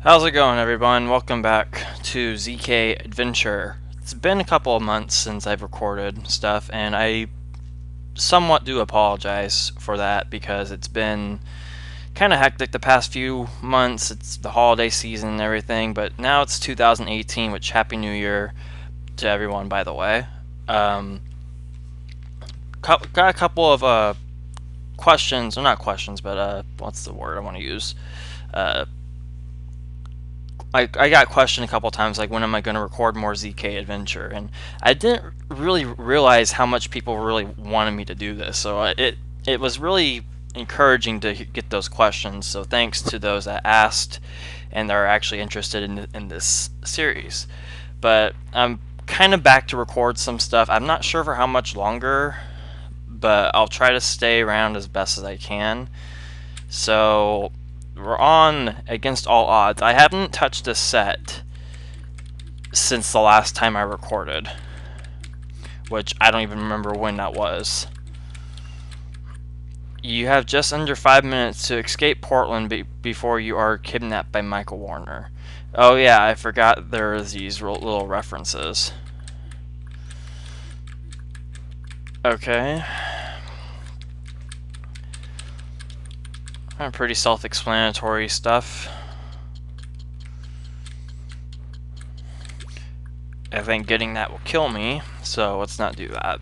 How's it going, everyone? Welcome back to ZK Adventure. It's been a couple of months since I've recorded stuff, and I somewhat do apologize for that because it's been kind of hectic the past few months. It's the holiday season and everything, but now it's 2018, which Happy New Year to everyone, by the way. Got a couple of questions, or not questions, but what's the word I want to use? I got questioned a couple times, like, when am I going to record more ZK Adventure? And I didn't really realize how much people really wanted me to do this. So it was really encouraging to get those questions. So thanks to those that asked and are actually interested in this series. But I'm kind of back to record some stuff. I'm not sure for how much longer, but I'll try to stay around as best as I can. So we're on Against All Odds. I haven't touched this set since the last time I recorded, which I don't even remember when that was. You have just under 5 minutes to escape Portland before you are kidnapped by Michael Warner. Oh yeah, I forgot there are these little references. Okay. Pretty self-explanatory stuff. I think getting that will kill me, so let's not do that.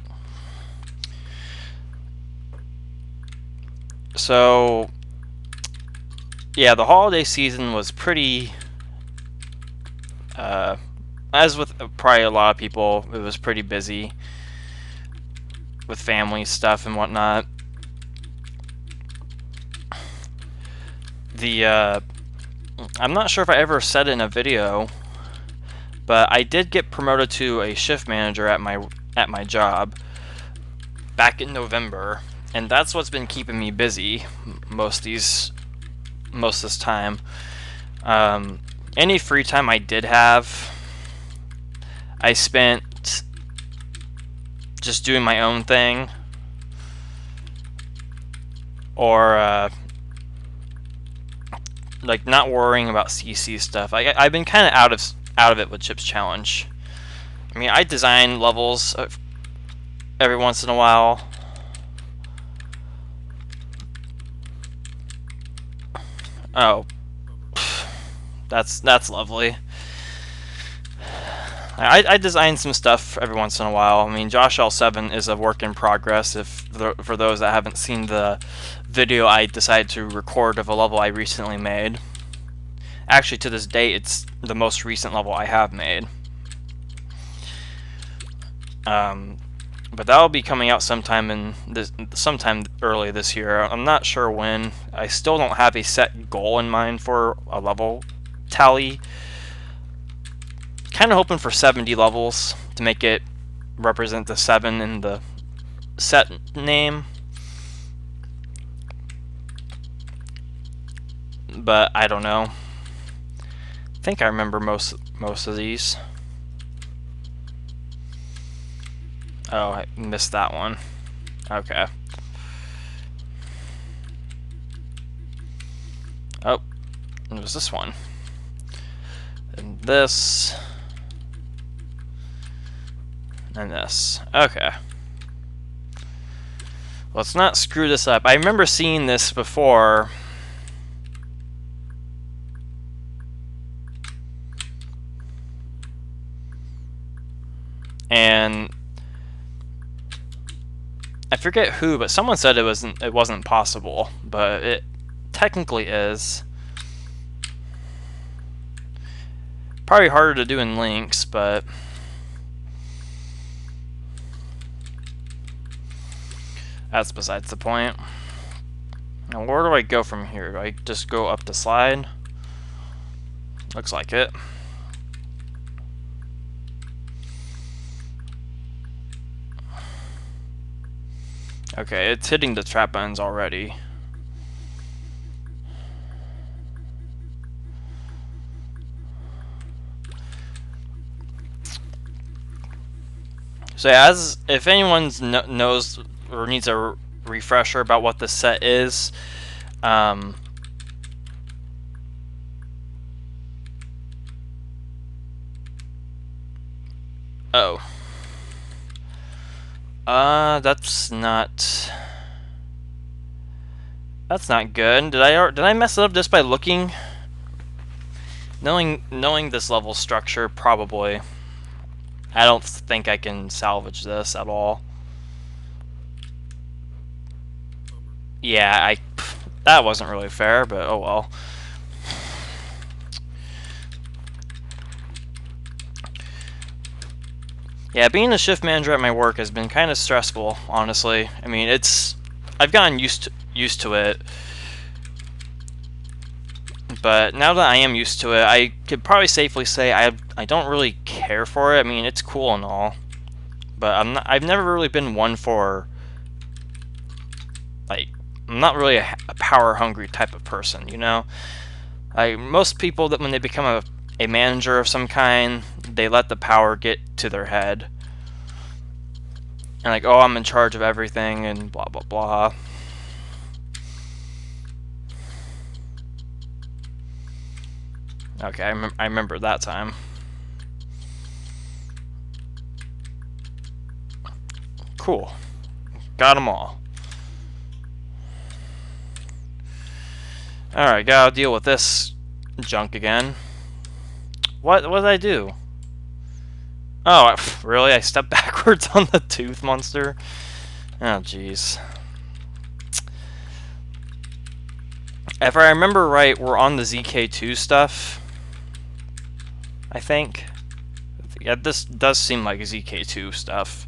So, yeah, the holiday season was pretty, as with probably a lot of people, it was pretty busy with family stuff and whatnot. I'm not sure if I ever said it in a video, but I did get promoted to a shift manager at my job back in November, and that's what's been keeping me busy most this time. Any free time I did have, I spent just doing my own thing, or like not worrying about CC stuff. I've been kind of out of it with Chip's Challenge. I mean, I design levels every once in a while. Oh, that's lovely. I design some stuff every once in a while. I mean, Josh L7 is a work in progress. For those that haven't seen the video I decided to record of a level I recently made. Actually, to this date, it's the most recent level I have made. But that'll be coming out sometime early this year. I'm not sure when. I still don't have a set goal in mind for a level tally. Kind of hoping for 70 levels to make it represent the 7 in the set name. But I don't know. I think I remember most of these. Oh, I missed that one. Okay. Oh, it was this one. And this. And this. Okay. Let's not screw this up. I remember seeing this before. And I forget who, but someone said it wasn't possible, but it technically is. Probably harder to do in links, but that's besides the point. Now, where do I go from here? Do I just go up the slide? Looks like it. Okay, it's hitting the trap buttons already. So as if anyone knows or needs a refresher about what the set is, Oh. That's not... That's not good. Did I mess it up just by looking? Knowing this level structure, probably. I don't think I can salvage this at all. Yeah, that wasn't really fair, but oh well. Yeah, being a shift manager at my work has been kind of stressful, honestly. I mean, I've gotten used to it. But now that I am used to it, I could probably safely say I don't really care for it. I mean, it's cool and all, but I've never really been one for, like, I'm not really a power hungry type of person, you know? Like most people, that when they become a manager of some kind, they let the power get to their head. And like, oh, I'm in charge of everything and blah blah blah. Okay, I remember that time. Cool. Got them all. Alright, gotta deal with this junk again. What did I do? Oh, really? I stepped backwards on the tooth monster? Oh, jeez. If I remember right, we're on the ZK2 stuff. I think. Yeah, this does seem like ZK2 stuff.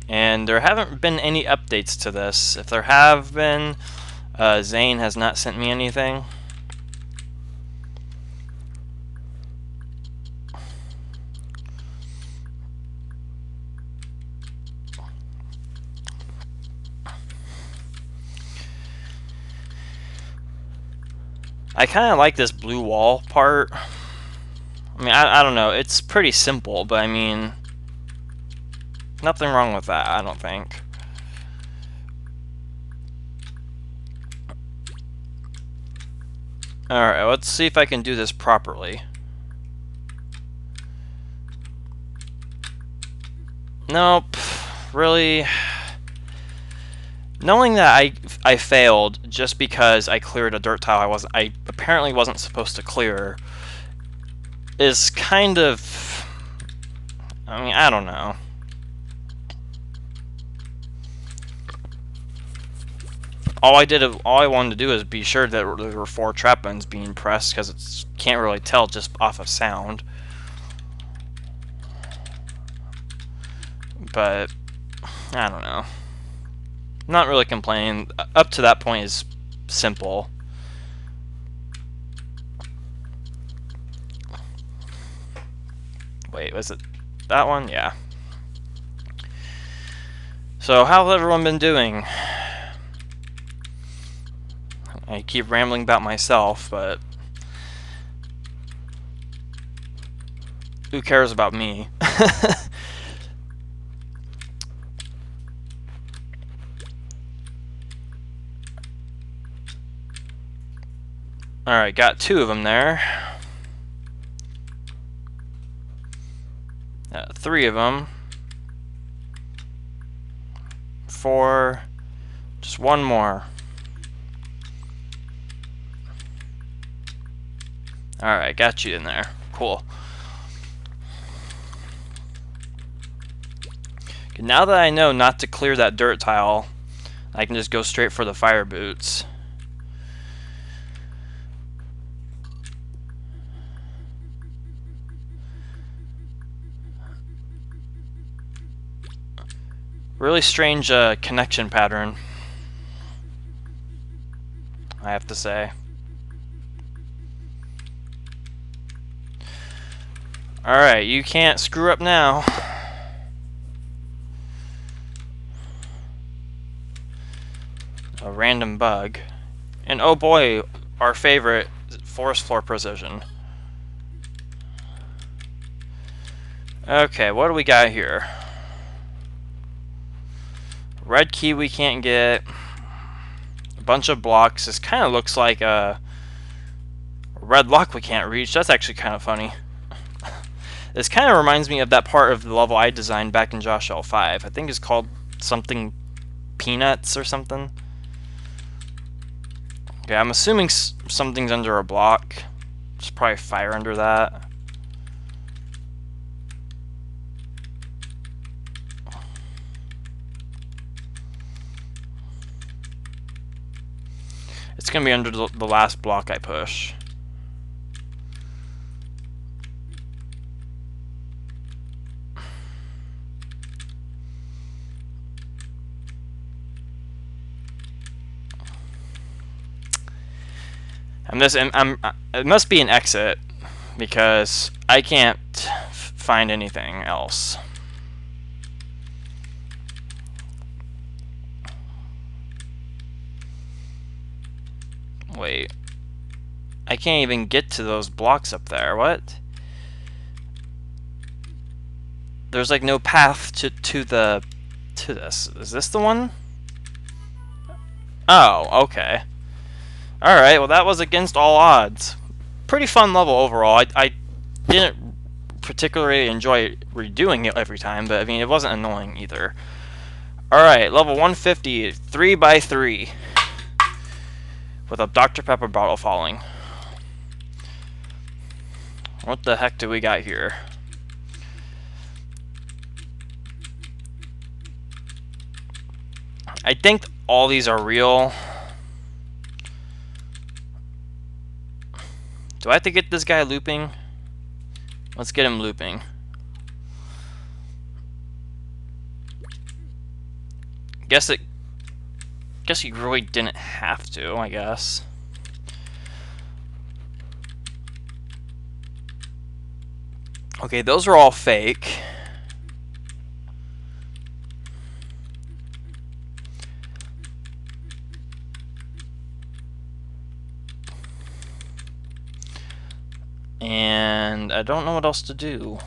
And there haven't been any updates to this. If there have been, Zane has not sent me anything. I kind of like this blue wall part. I mean, I don't know. It's pretty simple, but I mean, nothing wrong with that, I don't think. Alright, let's see if I can do this properly. Nope. Really? Knowing that I failed just because I cleared a dirt tile I apparently wasn't supposed to clear is kind of, I mean, I don't know. All I wanted to do is be sure that there were 4 trap buttons being pressed, because it can't really tell just off of sound. But I don't know. Not really complaining. Up to that point is simple. Wait, was it that one? Yeah. So, how's everyone been doing? I keep rambling about myself, but who cares about me? Alright, got 2 of them there. 3 of them. 4. Just 1 more. Alright, got you in there. Cool. Okay, now that I know not to clear that dirt tile, I can just go straight for the fire boots. Really strange connection pattern, I have to say. Alright, you can't screw up now. A random bug. And oh boy, our favorite, forest floor precision. Okay, what do we got here? Red key we can't get. bunch of blocks. This kind of looks like a red block we can't reach. That's actually kind of funny. This kind of reminds me of that part of the level I designed back in Josh L5. I think it's called something Peanuts or something. Okay, I'm assuming something's under a block. There's probably fire under that. It's gonna be under the last block I push. It must be an exit because I can't find anything else. Wait. I can't even get to those blocks up there. What? There's like no path to this. Is this the one? Oh, okay. Alright, well that was against all odds. Pretty fun level overall. I didn't particularly enjoy redoing it every time, but I mean, it wasn't annoying either. Alright, level 150, 3x3. With a Dr. Pepper bottle falling. What the heck do we got here? I think all these are real. Do I have to get this guy looping? Let's get him looping. Guess you really didn't have to, I guess. Okay, those are all fake. And I don't know what else to do.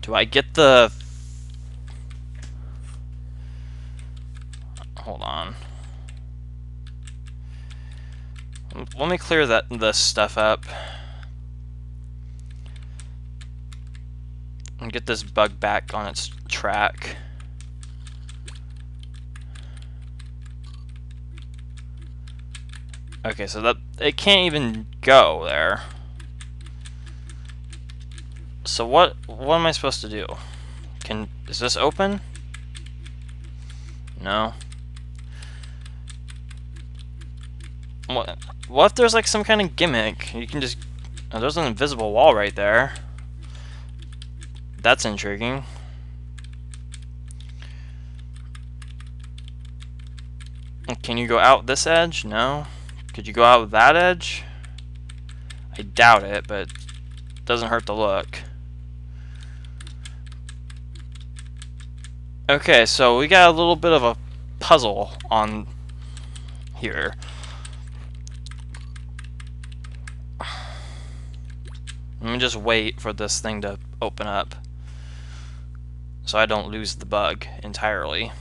Do I get the... Hold on. Let me clear this stuff up. And get this bug back on its track. Okay, so that it can't even go there. So what am I supposed to do? Is this open? No. What if there's like some kind of gimmick? You can just... Oh, there's an invisible wall right there. That's intriguing. Can you go out this edge? No. Could you go out that edge? I doubt it, but it doesn't hurt to look. Okay, so we got a little bit of a puzzle on here. Let me just wait for this thing to open up so I don't lose the bug entirely.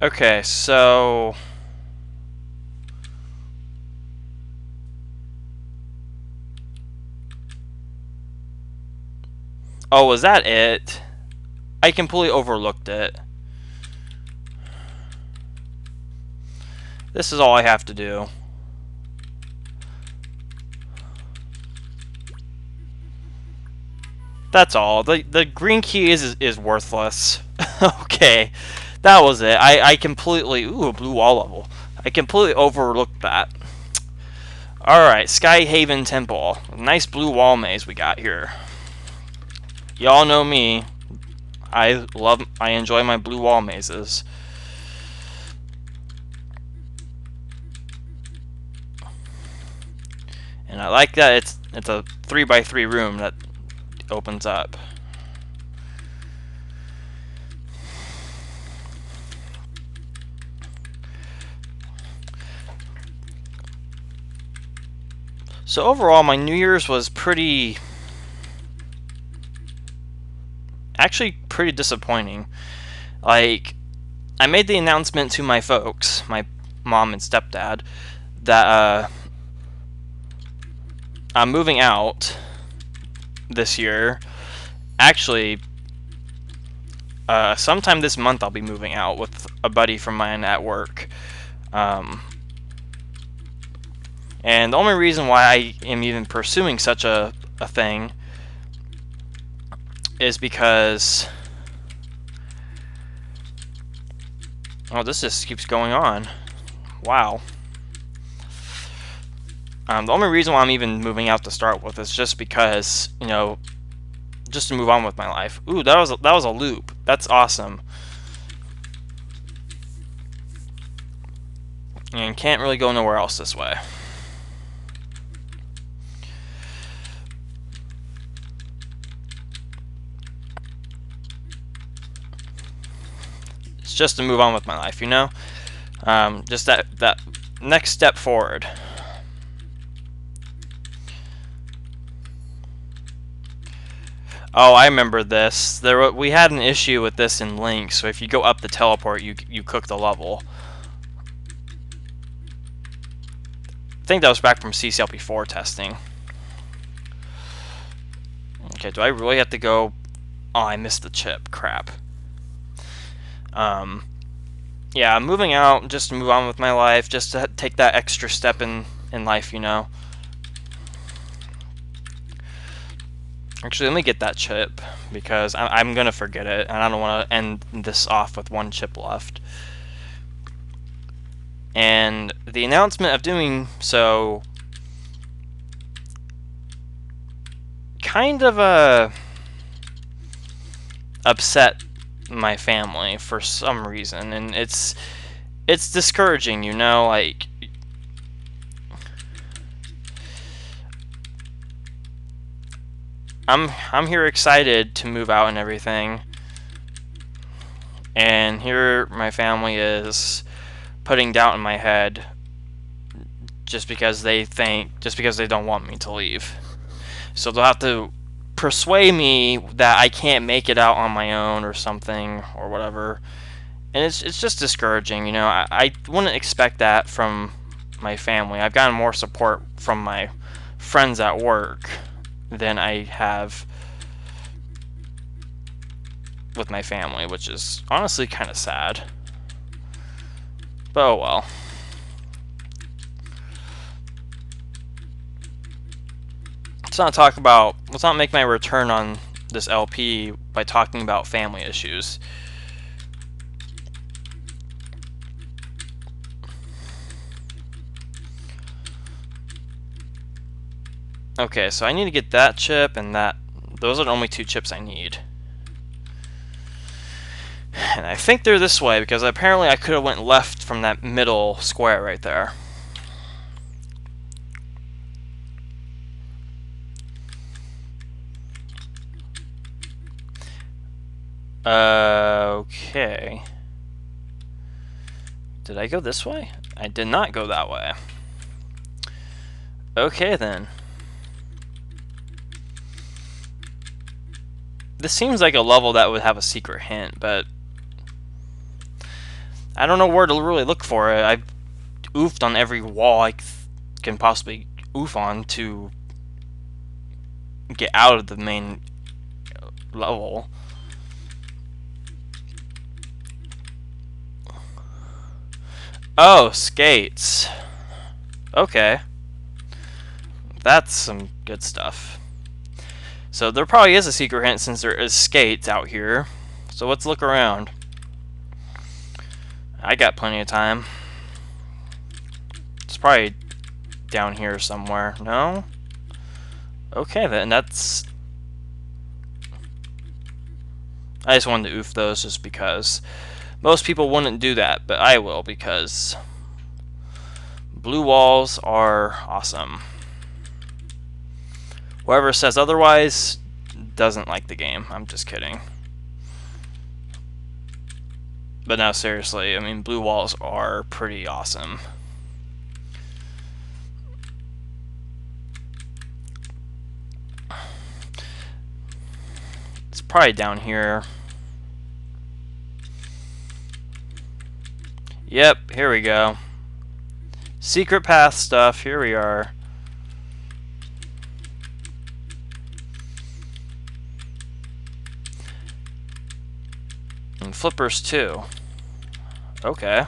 Okay, so... Oh, was that it? I completely overlooked it. This is all I have to do. That's all. The green key is worthless. Okay. That was it. I completely... Ooh, a blue wall level. I completely overlooked that. Alright, Sky Haven Temple. Nice blue wall maze we got here. Y'all know me. I enjoy my blue wall mazes. And I like that it's a 3x3 room that opens up. So overall, my New Year's was actually pretty disappointing. Like, I made the announcement to my folks, my mom and stepdad, that I'm moving out this year. Actually, sometime this month I'll be moving out with a buddy from mine at work. And the only reason why I am even pursuing such a thing is because... Oh, this just keeps going on. Wow. The only reason why I'm even moving out to start with is just because, you know, just to move on with my life. Ooh, that was a loop. That's awesome. And can't really go nowhere else this way. It's just to move on with my life, you know? Just that next step forward. Oh, I remember this. We had an issue with this in Link, so if you go up the teleport, you cook the level. I think that was back from CCLP4 testing. Okay, do I really have to go? Oh, I missed the chip. Crap. Yeah, I'm moving out just to move on with my life, just to take that extra step in life, you know. Actually, let me get that chip, because I'm going to forget it, and I don't want to end this off with one chip left. And the announcement of doing so kind of upset my family for some reason, and it's discouraging, you know. Like, I'm here excited to move out and everything, and here my family is putting doubt in my head just because they don't want me to leave. So they'll have to persuade me that I can't make it out on my own or something or whatever. And it's just discouraging, you know. I wouldn't expect that from my family. I've gotten more support from my friends at work than I have with my family, which is honestly kind of sad. But oh well. Let's not make my return on this LP by talking about family issues. Okay, so I need to get that chip and that. Those are the only two chips I need. And I think they're this way, because apparently I could have went left from that middle square right there. Okay. Did I go this way? I did not go that way. Okay then. This seems like a level that would have a secret hint, but I don't know where to really look for it. I've oofed on every wall I can possibly oof on to get out of the main level. Oh, skates. Okay. That's some good stuff. So there probably is a secret hint since there is skates out here. So let's look around. I got plenty of time. It's probably down here somewhere. No? Okay then, that's... I just wanted to oof those just because. Most people wouldn't do that, but I will, because blue walls are awesome. Whoever says otherwise doesn't like the game. I'm just kidding. But now seriously, I mean, blue walls are pretty awesome. probably down here. Yep, here we go. Secret path stuff, here we are. And flippers too. Okay.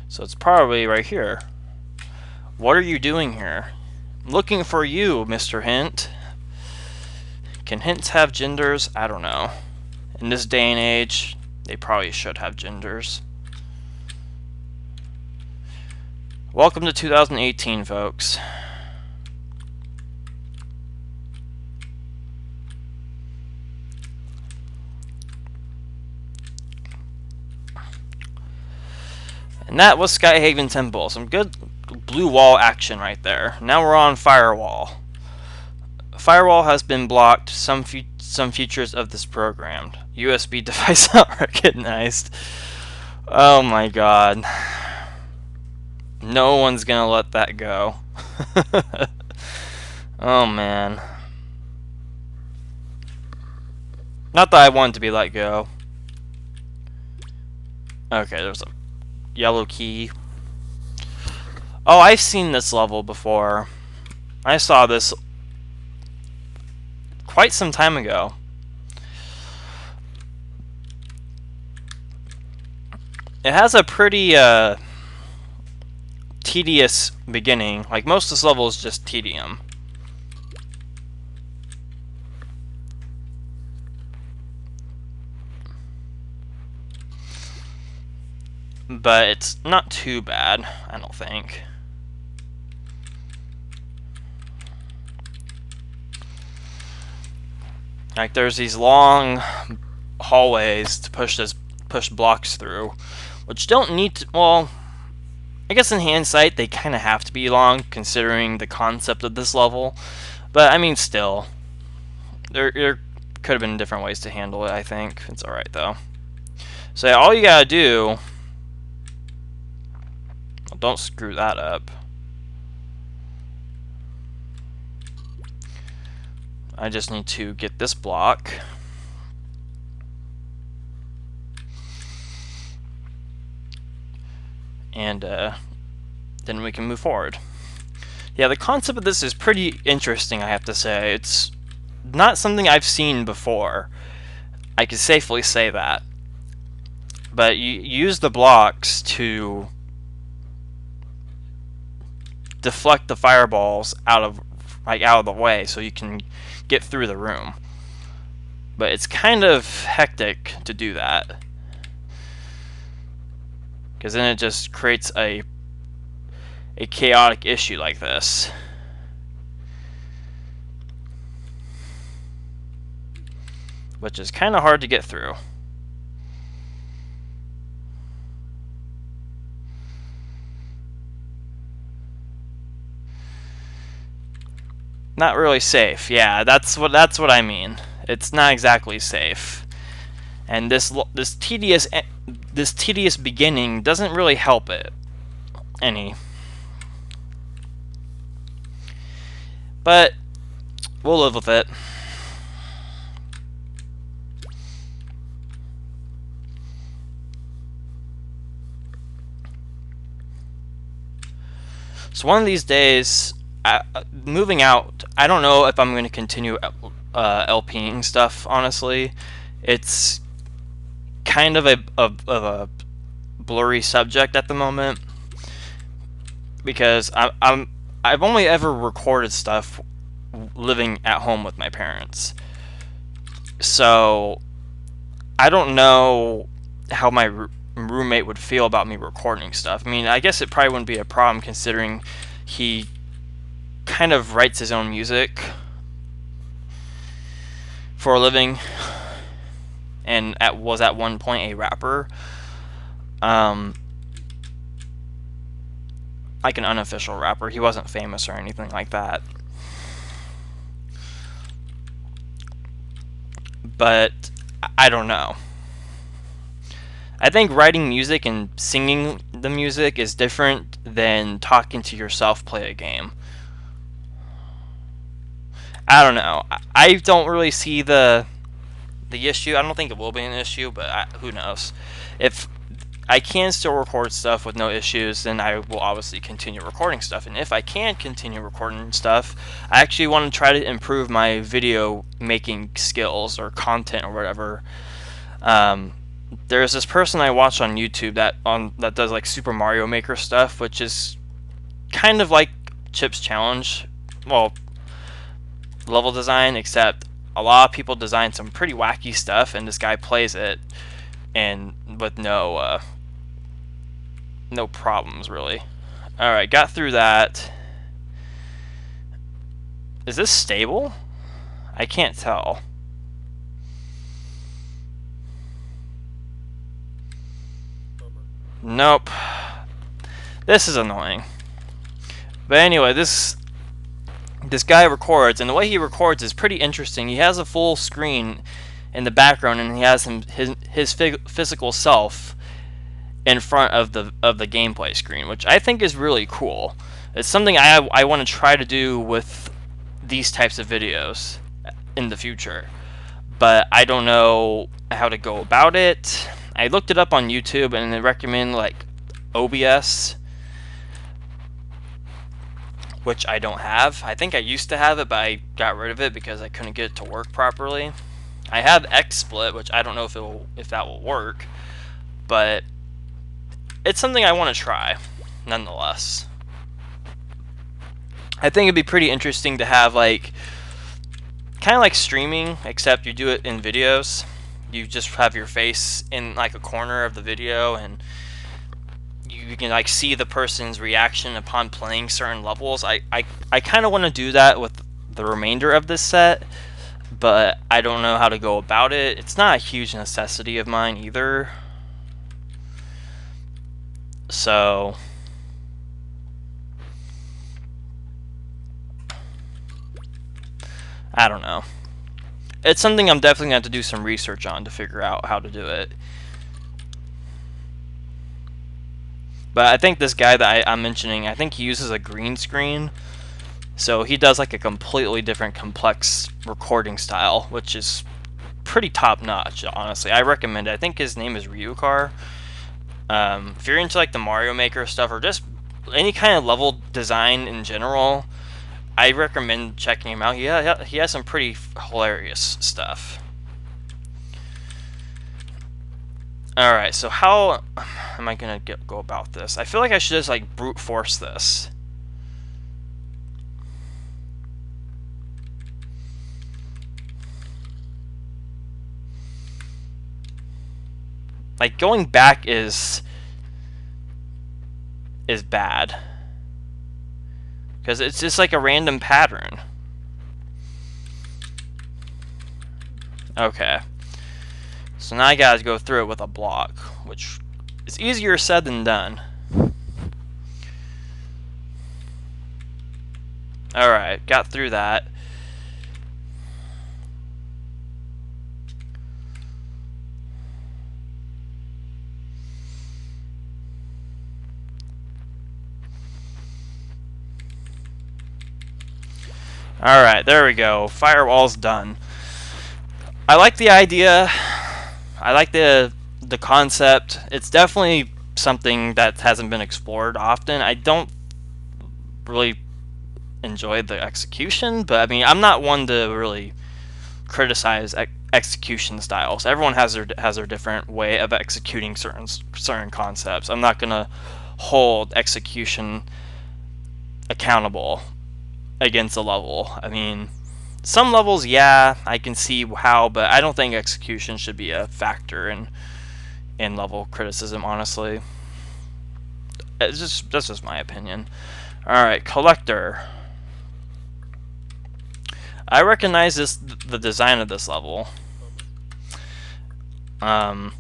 So it's probably right here. What are you doing here? I'm looking for you, Mr. Hint. Can hints have genders? I don't know. In this day and age, they probably should have genders. Welcome to 2018, folks. And that was Skyhaven Temple. Some good blue wall action right there. Now we're on Firewall. Firewall has been blocked. Some features of this program. USB device not recognized. Oh my god. No one's gonna let that go. Oh man. Not that I want it to be let go. Okay, there's a yellow key. Oh, I've seen this level before. I saw this quite some time ago. It has a pretty tedious beginning. Like, most of this level is just tedium. But it's not too bad, I don't think. Like, there's these long hallways to push blocks through, which don't need to, well, I guess in hindsight they kind of have to be long considering the concept of this level. But I mean, still, there could have been different ways to handle it. I think it's all right though. So yeah, all you gotta do, well, don't screw that up. I just need to get this block. And then we can move forward. Yeah, the concept of this is pretty interesting, I have to say. It's not something I've seen before. I can safely say that. But you use the blocks to deflect the fireballs out of the way so you can get through the room. But it's kind of hectic to do that, because then it just creates a chaotic issue like this. Which is kind of hard to get through. Not really safe. Yeah, that's what I mean. It's not exactly safe. And this tedious beginning doesn't really help it any. But we'll live with it. So one of these days, moving out, I don't know if I'm going to continue LPing stuff, honestly. It's kind of a blurry subject at the moment, because I've only ever recorded stuff living at home with my parents. So I don't know how my roommate would feel about me recording stuff. I mean, I guess it probably wouldn't be a problem considering he kind of writes his own music for a living and was at one point a rapper. Like an unofficial rapper. He wasn't famous or anything like that. But I don't know. I think writing music and singing the music is different than talking to yourself play a game. I don't know. I don't really see the issue. I don't think it will be an issue, but who knows? If I can still record stuff with no issues, then I will obviously continue recording stuff. And if I can continue recording stuff, I actually want to try to improve my video making skills or content or whatever. There's this person I watch on YouTube that does like Super Mario Maker stuff, which is kind of like Chip's Challenge, well, level design, except a lot of people design some pretty wacky stuff, and this guy plays it, and with no problems really. All right, got through that. Is this stable? I can't tell. Nope. This is annoying. But anyway, this guy records, and the way he records is pretty interesting. He has a full screen in the background, and he has his physical self in front of the gameplay screen, which I think is really cool. It's something I want to try to do with these types of videos in the future, but I don't know how to go about it. I looked it up on YouTube, and they recommend like OBS, which I don't have. I think I used to have it, but I got rid of it because I couldn't get it to work properly. I have XSplit, which I don't know if that will work, but it's something I want to try nonetheless. I think it'd be pretty interesting to have like kind of like streaming, except you do it in videos. You just have your face in like a corner of the video, and you can like see the person's reaction upon playing certain levels. I kind of want to do that with the remainder of this set, but I don't know how to go about it. It's not a huge necessity of mine either. So I don't know. It's something I'm definitely going to have to do some research on to figure out how to do it. But I think this guy that I'm mentioning, I think he uses a green screen. So he does like a completely different complex recording style, which is pretty top notch, honestly. I recommend it. I think his name is Ryukar. If you're into like the Mario Maker stuff or just any kind of level design in general, I recommend checking him out. He has some pretty hilarious stuff. Alright, so how am I going to go about this? I feel like I should just like brute force this. Like going back is bad, because it's just like a random pattern. Okay, so now I gotta go through it with a block, which is easier said than done. Alright, got through that. Alright, there we go. Firewall's done. I like the idea. I like the concept. It's definitely something that hasn't been explored often. I don't really enjoy the execution, but I mean, I'm not one to really criticize execution styles. Everyone has their different way of executing certain concepts. I'm not gonna hold execution accountable against a level. I mean, some levels, yeah, I can see how, but I don't think execution should be a factor in level criticism, honestly. That's just my opinion. Alright, collector. I recognize the design of this level. The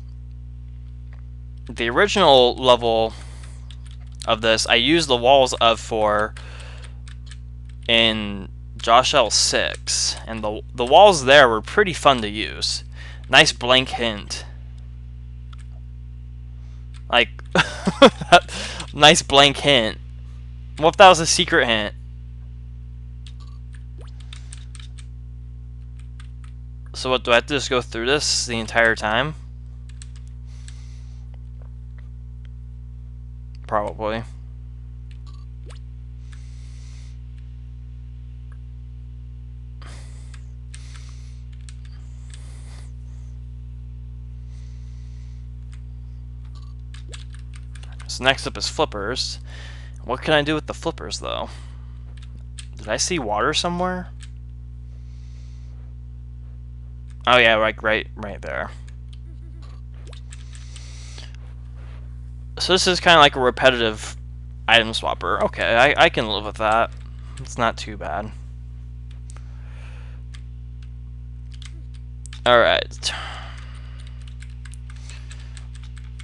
original level of this, I used the walls of for in Josh L6, and the walls there were pretty fun to use. Nice blank hint. Like, nice blank hint. What if that was a secret hint? So what, do I have to just go through this the entire time? Probably. So next up is flippers. What can I do with the flippers, though? Did I see water somewhere? Oh yeah, right there. So this is kind of like a repetitive item swapper. Okay, I can live with that. It's not too bad. Alright.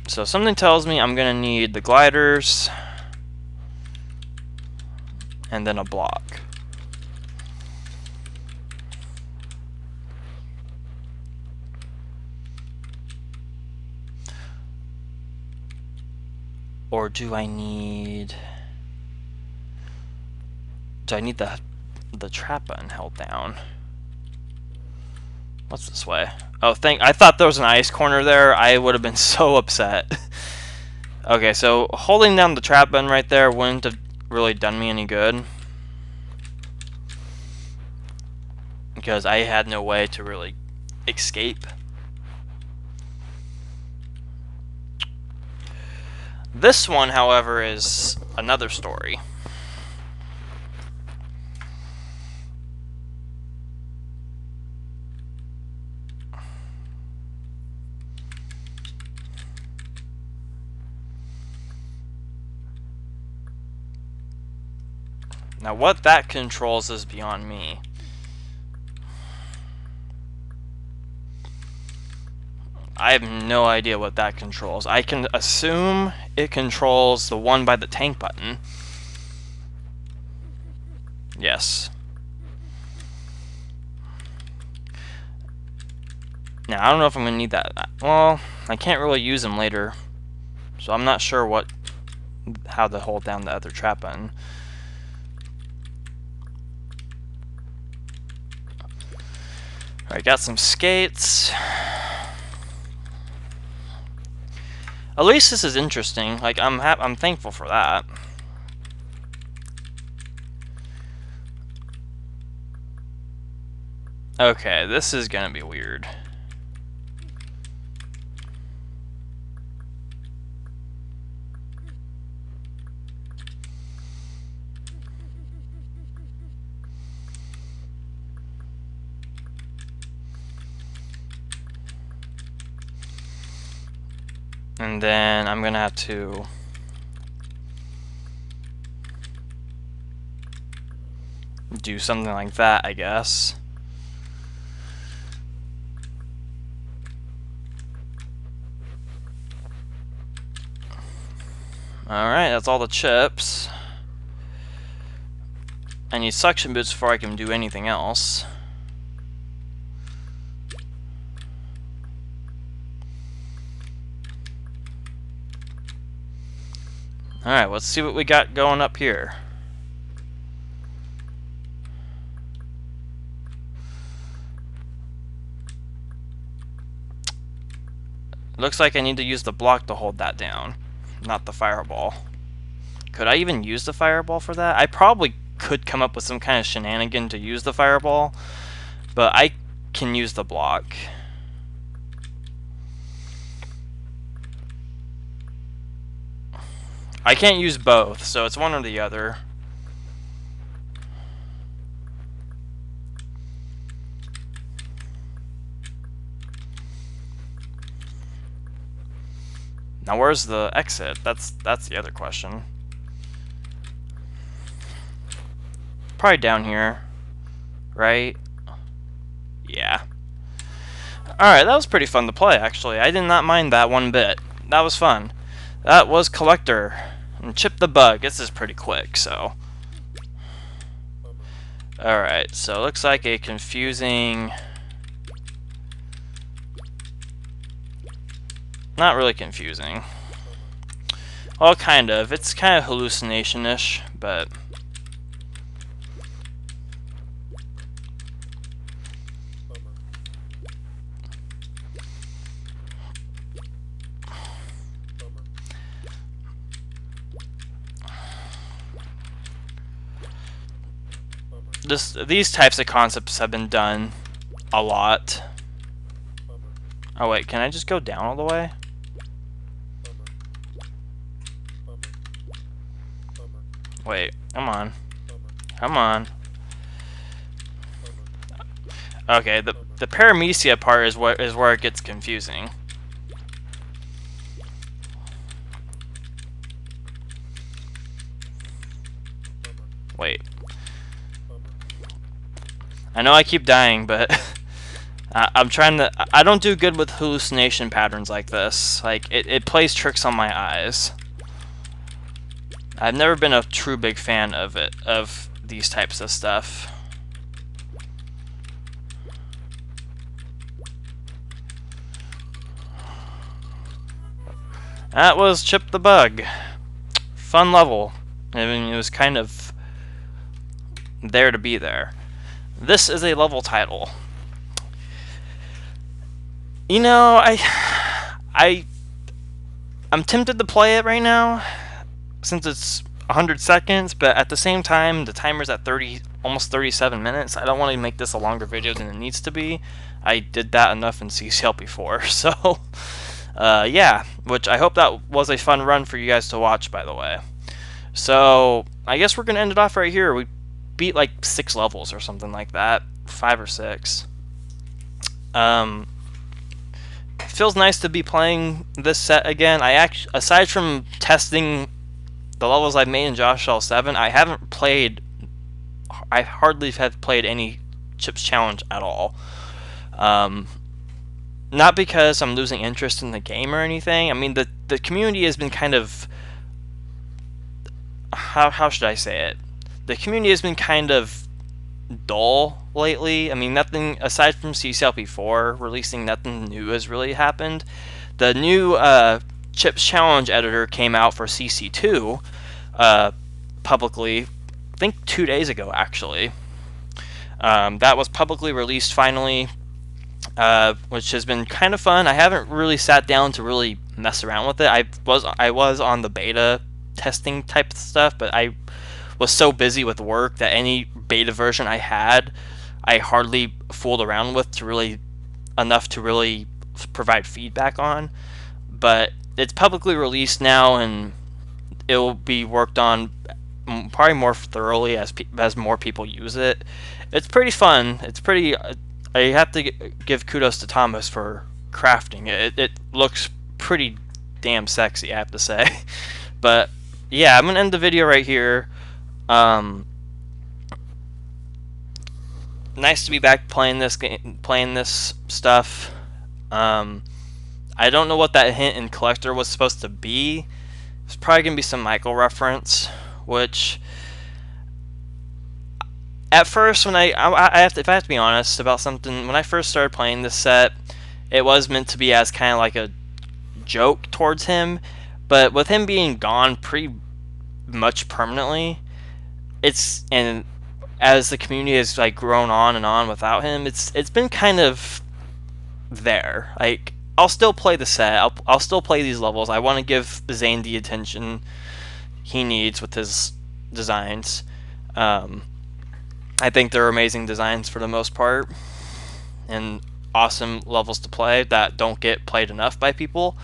So something tells me I'm gonna need the gliders and then a block. Or do I need the trap button held down? What's this way? Oh, I thought there was an ice corner there. I would have been so upset. Okay, so holding down the trap button right there wouldn't have really done me any good, because I had no way to really escape. This one, however, is another story. Now, what that controls is beyond me. I have no idea what that controls. I can assume it controls the one by the tank button. Yes. Now, I don't know if I'm going to need that. Well, I can't really use them later, so I'm not sure how to hold down the other trap button. Alright, got some skates. At least this is interesting. Like, I'm thankful for that. Okay, this is gonna be weird. And then I'm gonna have to do something like that, I guess. Alright, that's all the chips. I need suction boots before I can do anything else. Alright, let's see what we got going up here. Looks like I need to use the block to hold that down, not the fireball. Could I even use the fireball for that? I probably could come up with some kind of shenanigan to use the fireball, but I can use the block. I can't use both, so it's one or the other. Now where's the exit? That's the other question. Probably down here, right? Yeah. Alright, that was pretty fun to play, actually. I did not mind that one bit. That was fun. That was Collector. And Chip the Bug. This is pretty quick, so. Alright, so it looks like a confusing... Not really confusing. Well, kind of. It's kind of hallucination-ish, but... these types of concepts have been done a lot. Oh wait, can I just go down all the way? Wait, come on. Come on. Okay, the paramecia part is where it gets confusing. Wait. I know I keep dying, but I'm trying to... I don't do good with hallucination patterns like this. Like, it plays tricks on my eyes. I've never been a true big fan of these types of stuff. That was Chip the Bug. Fun level. I mean, it was kind of there to be there. This is a level title. You know, I'm tempted to play it right now since it's 100 seconds, but at the same time, the timer's at almost 37 minutes. I don't want to make this a longer video than it needs to be. I did that enough in CCL before, so yeah, which I hope that was a fun run for you guys to watch, by the way. So I guess we're gonna end it off right here. We beat like 6 levels or something like that, 5 or 6. It feels nice to be playing this set again. Aside from testing the levels I've made in Josh Shell 7, I hardly have played any Chips Challenge at all. Not because I'm losing interest in the game or anything. I mean, the community has been kind of... How should I say it? The community has been kind of dull lately. I mean, nothing aside from CCLP4 releasing, nothing new has really happened. The new Chips Challenge editor came out for CC2 publicly, I think 2 days ago actually. That was publicly released finally, which has been kind of fun. I haven't really sat down to really mess around with it. I was on the beta testing type stuff, but I was so busy with work that any beta version I had, I hardly fooled around with enough to really provide feedback on. But it's publicly released now, and it will be worked on probably more thoroughly as more people use it. It's pretty fun. It's pretty... I have to give kudos to Thomas for crafting it. It looks pretty damn sexy, I have to say. But yeah, I'm gonna end the video right here. Nice to be back playing this game, playing this stuff. I don't know what that hint in Collector was supposed to be. It's probably gonna be some Michael reference, which at first, when if I have to be honest about something, when I first started playing this set, it was meant to be as kind of like a joke towards him, but with him being gone pretty much permanently, and as the community has like grown on and on without him, it's been kind of there. Like, I'll still play the set, I'll still play these levels. I want to give Zane the attention he needs with his designs. I think they're amazing designs for the most part, and awesome levels to play that don't get played enough by people.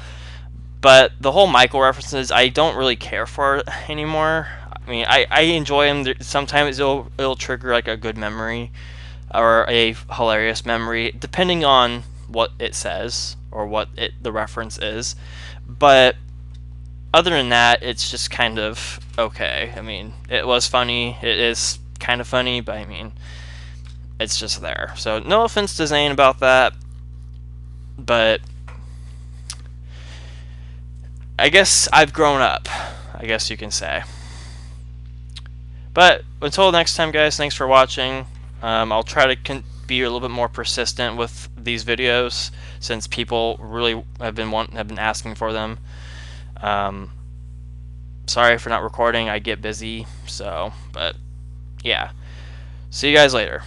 But the whole Michael references, I don't really care for anymore. I mean, I enjoy them. Sometimes it'll trigger like a good memory or a hilarious memory, depending on what it says or what the reference is. But other than that, it's just kind of okay. I mean, it was funny. It is kind of funny, but I mean, it's just there. So no offense to Zane about that, but I guess I've grown up, I guess you can say. But until next time, guys, thanks for watching. I'll try to be a little bit more persistent with these videos since people really have been asking for them. Sorry for not recording. I get busy, but yeah. See you guys later.